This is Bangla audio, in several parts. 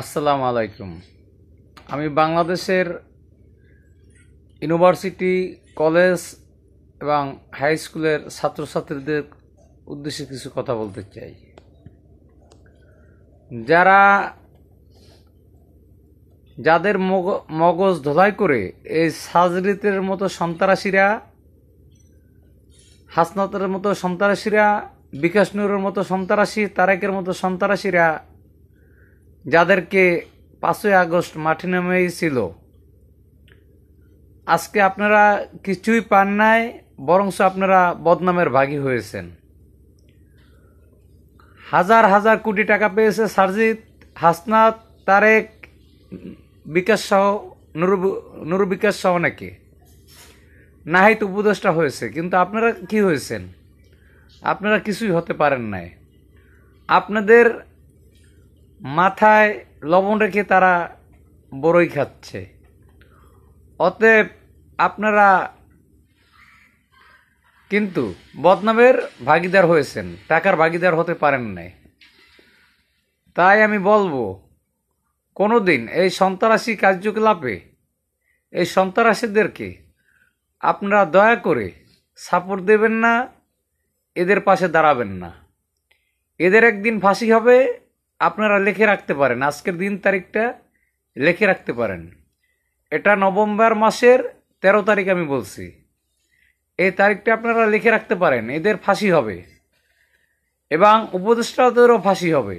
আসসালামু আলাইকুম। আমি বাংলাদেশের ইউনিভার্সিটি, কলেজ এবং হাই স্কুলের ছাত্রছাত্রীদের উদ্দেশ্যে কিছু কথা বলতে চাই। যাদের মগজ ধোলাই করে এই সাজরিতের মতো সন্ত্রাসীরা, হাসনাতের মতো সন্ত্রাসীরা, বিকাশ নূরের মতো সন্ত্রাসী, তারেকের মতো সন্ত্রাসীরা যাদেরকে 5ই আগস্ট মাঠে নেমেছিল, আজকে আপনারা কিছুই পান নাই, বরঞ্চ আপনারা বদনামের ভাগী হয়েছেন। হাজার হাজার কোটি টাকা পেয়েছে সারজিৎ, হাসনাত, তারেক, বিকাশ সহ, নুরু বিকাশ সহ নাকি নাহিদ উপদেষ্টা হয়েছে, কিন্তু আপনারা কি হয়েছেন? আপনারা কিছুই হতে পারেন নাই। আপনাদের মাথায় লবণ রেখে তারা বড়ই খাচ্ছে। অতএব আপনারা কিন্তু বদনামের ভাগীদার হয়েছেন, টাকার ভাগীদার হতে পারেন নাই। তাই আমি বলবো, কোনোদিন এই সন্ত্রাসী কার্যকলাপে এই সন্ত্রাসীদেরকে আপনারা দয়া করে সাপোর্ট দেবেন না, এদের পাশে দাঁড়াবেন না। এদের একদিন ফাঁসি হবে, আপনারা লিখে রাখতে পারেন, আজকের দিন তারিখটা লিখে রাখতে পারেন। এটা নভেম্বর মাসের 13 তারিখ আমি বলছি, এই তারিখটা আপনারা লিখে রাখতে পারেন। এদের ফাঁসি হবে এবং উপদেষ্টাদেরও ফাঁসি হবে।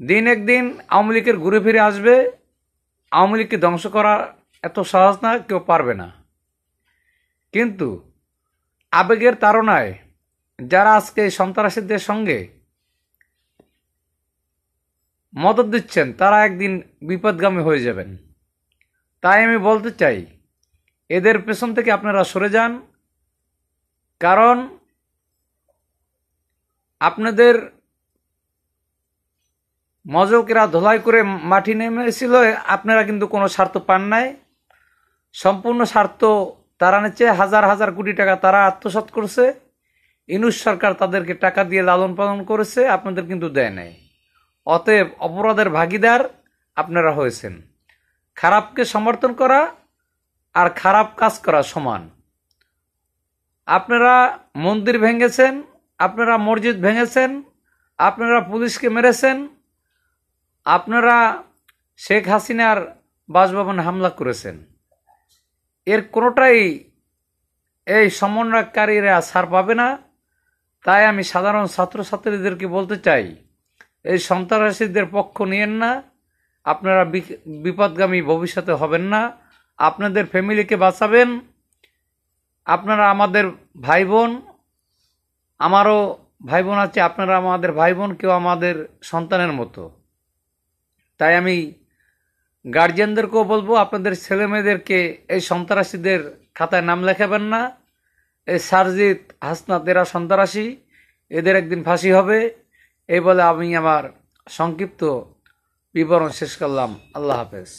দিন একদিন আওয়ামী লীগের ঘুরে ফিরে আসবে। আওয়ামী লীগকে ধ্বংস করা এত সহজ না, কেউ পারবে না। কিন্তু আবেগের তাড়নায় যারা আজকে সন্ত্রাসীদের সঙ্গে মদত দিচ্ছেন, তারা একদিন বিপদগামী হয়ে যাবেন। তাই আমি বলতে চাই, এদের পেছন থেকে আপনারা সরে যান। কারণ আপনাদের মজকেরা ধোলাই করে মাটি নেমেছিল, আপনারা কিন্তু কোনো স্বার্থ পান নাই। সম্পূর্ণ স্বার্থ তারা নিচ্ছে। হাজার হাজার কোটি টাকা তারা আত্মসাৎ করছে। ইউনূস সরকার তাদেরকে টাকা দিয়ে লালন পালন করেছে, আপনাদের কিন্তু দেয় নাই। অতএব অপরাধের ভাগীদার আপনারা হয়েছেন। খারাপকে সমর্থন করা আর খারাপ কাজ করা সমান। আপনারা মন্দির ভেঙেছেন, আপনারা মসজিদ ভেঙেছেন, আপনারা পুলিশকে মেরেছেন, আপনারা শেখ হাসিনার বাসভবনে হামলা করেছেন। এর কোনোটাই এই সমন্বয়কারীরা ছাড় পাবে না। তাই আমি সাধারণ ছাত্রছাত্রীদেরকে বলতে চাই, এই সন্ত্রাসীদের পক্ষ নিয়েন না। আপনারা বিপদগামী ভবিষ্যতে হবেন না। আপনাদের ফ্যামিলিকে বাঁচাবেন। আপনারা আমাদের ভাই বোন, আমারও ভাই বোন আছে, আপনারা আমাদের ভাই বোন, কেউ আমাদের সন্তানের মতো। তাই আমি গার্জিয়ানদেরকেও বলবো, আপনাদের ছেলে মেয়েদেরকে এই সন্ত্রাসীদের খাতায় নাম লেখাবেন না। এই সারজিৎ, হাসনাত এরা সন্ত্রাসী, এদের একদিন ফাঁসি হবে। এই বলে আমি আমার সংক্ষিপ্ত বিবরণ শেষ করলাম। আল্লাহ হাফেজ।